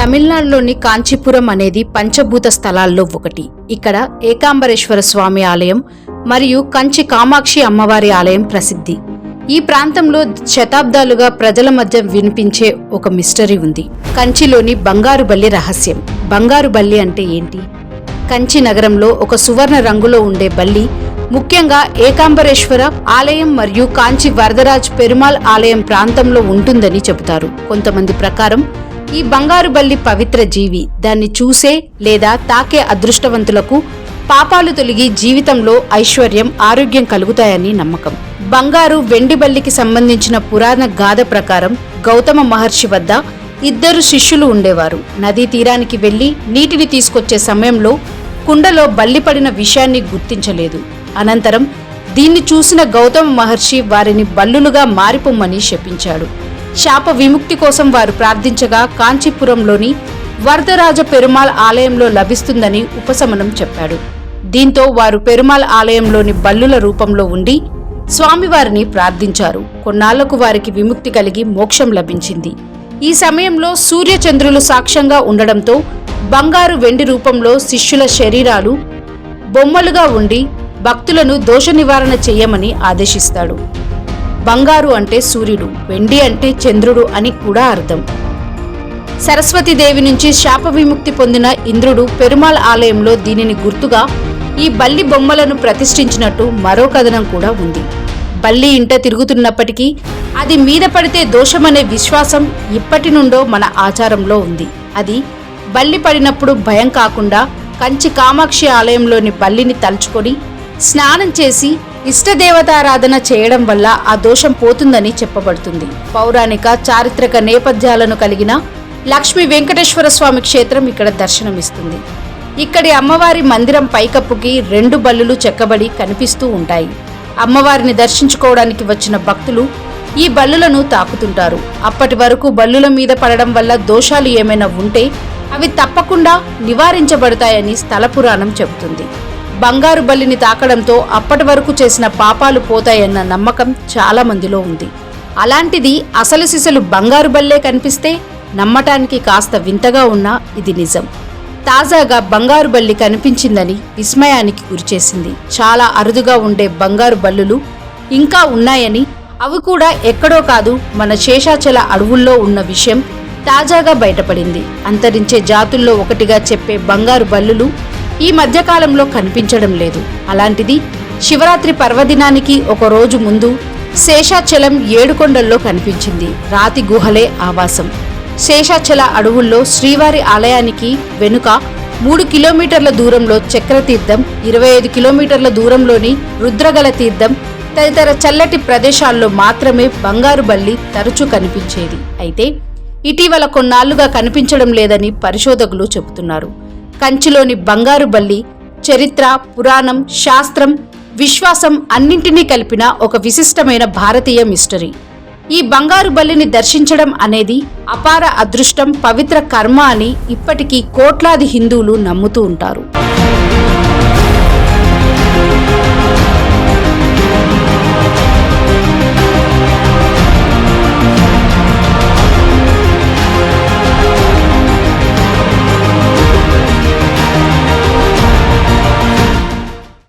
తమిళనాడులోని కాంచీపురం అనేది పంచభూత స్థలాల్లో ఒకటి. ఇక్కడ ఏకాంబరేశ్వర స్వామి ఆలయం మరియు కంచి కామాక్షి అమ్మవారి ఆలయం ప్రసిద్ధి. ఈ ప్రాంతంలో శతాబ్దాలుగా ప్రజల మధ్య వినిపించే ఒక మిస్టరీ ఉంది. కంచిలోని బంగారు బల్లి రహస్యం. బంగారు బల్లి అంటే ఏంటి? కంచి నగరంలో ఒక సువర్ణ రంగులో ఉండే బల్లి ముఖ్యంగా ఏకాంబరేశ్వర ఆలయం మరియు కాంచి వరదరాజ్ పెరుమాళ్ ఆలయం ప్రాంతంలో ఉంటుందని చెబుతారు. కొంతమంది ప్రకారం ఈ బంగారు బల్లి పవిత్ర జీవి. దాన్ని చూసే లేదా తాకే అదృష్టవంతులకు పాపాలు తొలగి జీవితంలో ఐశ్వర్యం, ఆరోగ్యం కలుగుతాయని నమ్మకం. బంగారు వెండి బల్లికి సంబంధించిన పురాణ గాథ ప్రకారం గౌతమ మహర్షి వద్ద ఇద్దరు శిష్యులు ఉండేవారు. నదీ తీరానికి వెళ్లి నీటిని తీసుకొచ్చే సమయంలో కుండలో బల్లి పడిన విషయాన్ని గుర్తించలేదు. అనంతరం దీన్ని చూసిన గౌతమ మహర్షి వారిని బల్లులుగా మారిపోమ్మని శపించాడు. శాప విముక్తి కోసం వారు ప్రార్థించగా కాంచీపురంలోని వరదరాజ పెరుమాళ్ ఆలయంలో లభిస్తుందని ఉపశమనం చెప్పాడు. దీంతో వారు పెరుమాళ్ ఆలయంలోని బల్లుల రూపంలో ఉండి స్వామివారిని ప్రార్థించారు. కొన్నాళ్లకు వారికి విముక్తి కలిగి మోక్షం లభించింది. ఈ సమయంలో సూర్యచంద్రులు సాక్ష్యంగా ఉండడంతో బంగారు వెండి రూపంలో శిష్యుల శరీరాలు బొమ్మలుగా ఉండి భక్తులను దోష నివారణ చెయ్యమని ఆదేశిస్తాడు. బంగారు అంటే సూర్యుడు, వెండి అంటే చంద్రుడు అని కూడా అర్థం. సరస్వతీదేవి నుంచి శాప విముక్తి పొందిన ఇంద్రుడు పెరుమాళ్ ఆలయంలో దీనిని గుర్తుగా ఈ బల్లి బొమ్మలను ప్రతిష్ఠించినట్టు మరో కథనం కూడా ఉంది. బల్లి ఇంట తిరుగుతున్నప్పటికీ అది మీద పడితే దోషమనే విశ్వాసం ఇప్పటి నుండో మన ఆచారంలో ఉంది. అది బల్లి పడినప్పుడు భయం కాకుండా కంచి కామాక్షి ఆలయంలోని బల్లిని తలుచుకొని స్నానం చేసి ఇష్టదేవతారాధన చేయడం వల్ల ఆ దోషం పోతుందని చెప్పబడుతుంది. పౌరాణిక చారిత్రక నేపథ్యాలను కలిగిన లక్ష్మీ వెంకటేశ్వర స్వామి క్షేత్రం ఇక్కడ దర్శనమిస్తుంది. ఇక్కడి అమ్మవారి మందిరం పైకప్పుకి 2 బల్లులు చెక్కబడి కనిపిస్తూ ఉంటాయి. అమ్మవారిని దర్శించుకోవడానికి వచ్చిన భక్తులు ఈ బల్లులను తాకుతుంటారు. అప్పటి వరకు బల్లుల మీద పడడం వల్ల దోషాలు ఏమైనా ఉంటే అవి తప్పకుండా నివారించబడతాయని స్థల పురాణం చెబుతుంది. బంగారు బల్లిని తాకడంతో అప్పటి వరకు చేసిన పాపాలు పోతాయన్న నమ్మకం చాలా మందిలో ఉంది. అలాంటిది అసలు సిసలు బంగారు బల్లే కనిపిస్తే నమ్మటానికి కాస్త వింతగా ఉన్నా ఇది నిజం. తాజాగా బంగారు బల్లి కనిపించిందని విస్మయానికి గురిచేసింది. చాలా అరుదుగా ఉండే బంగారు బల్లులు ఇంకా ఉన్నాయని, అవి కూడా ఎక్కడో కాదు మన శేషాచల అడవుల్లో ఉన్న విషయం తాజాగా బయటపడింది. అంతరించే జాతుల్లో ఒకటిగా చెప్పే బంగారు బల్లులు ఈ మధ్యకాలంలో కనిపించడం లేదు. అలాంటిది శివరాత్రి పర్వదినానికి ఒక రోజు ముందు శేషాచలం ఏడుకొండల్లో కనిపించింది. రాతి గుహలే ఆవాసం. శేషాచల అడవుల్లో శ్రీవారి ఆలయానికి వెనుక 3 కిలోమీటర్ల దూరంలో చక్రతీర్థం, 25 కిలోమీటర్ల దూరంలోని రుద్రగల తీర్థం తదితర చల్లటి ప్రదేశాల్లో మాత్రమే బంగారు బల్లి తరచూ కనిపించేది. అయితే ఇటీవల కొన్నాళ్లుగా కనిపించడం లేదని పరిశోధకులు చెబుతున్నారు. కంచిలోని బంగారు బల్లి చరిత్ర, పురాణం, శాస్త్రం, విశ్వాసం అన్నింటినీ కలిపిన ఒక విశిష్టమైన భారతీయ మిస్టరీ. ఈ బంగారు బల్లిని దర్శించడం అనేది అపార అదృష్టం, పవిత్ర కర్మ అని ఇప్పటికీ కోట్లాది హిందువులు నమ్ముతూ ఉంటారు.